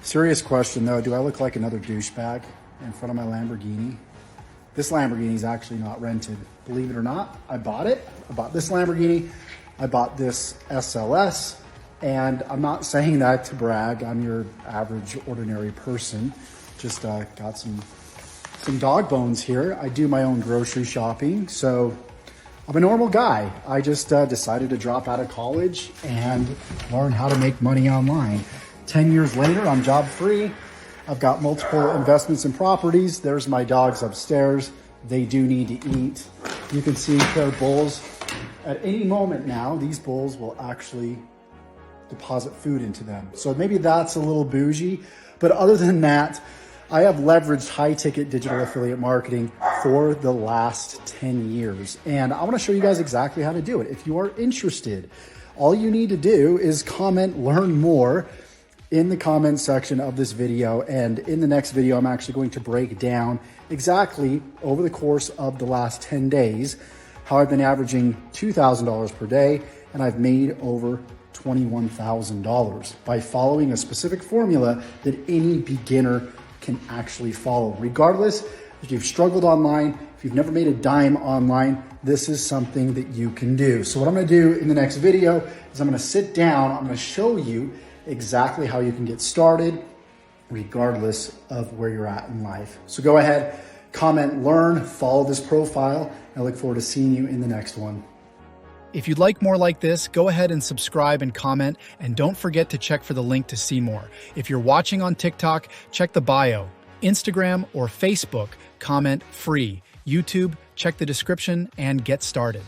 Serious question though, do I look like another douchebag in front of my Lamborghini? This Lamborghini is actually not rented. Believe it or not, I bought it. I bought this Lamborghini. I bought this SLS. And I'm not saying that to brag. I'm your average, ordinary person. Just got some dog bones here. I do my own grocery shopping. So I'm a normal guy. I just decided to drop out of college and learn how to make money online. 10 years later, I'm job free. I've got multiple investments in properties. There's my dogs upstairs. They do need to eat. You can see their bulls. At any moment now, these bulls will actually deposit food into them. So maybe that's a little bougie, but other than that, I have leveraged high ticket digital affiliate marketing for the last 10 years. And I wanna show you guys exactly how to do it. If you are interested, all you need to do is comment, learn more in the comment section of this video. And in the next video, I'm actually going to break down exactly over the course of the last 10 days, how I've been averaging $2,000 per day, and I've made over $21,000 by following a specific formula that any beginner can actually follow. Regardless if you've struggled online, if you've never made a dime online, this is something that you can do. So what I'm gonna do in the next video is I'm gonna sit down, I'm gonna show you exactly how you can get started regardless of where you're at in life. So go ahead, comment, learn, follow this profile, and I look forward to seeing you in the next one. If you'd like more like this, go ahead and subscribe and comment, and don't forget to check for the link to see more. If you're watching on TikTok, check the bio. Instagram or Facebook, comment free. YouTube, check the description and get started.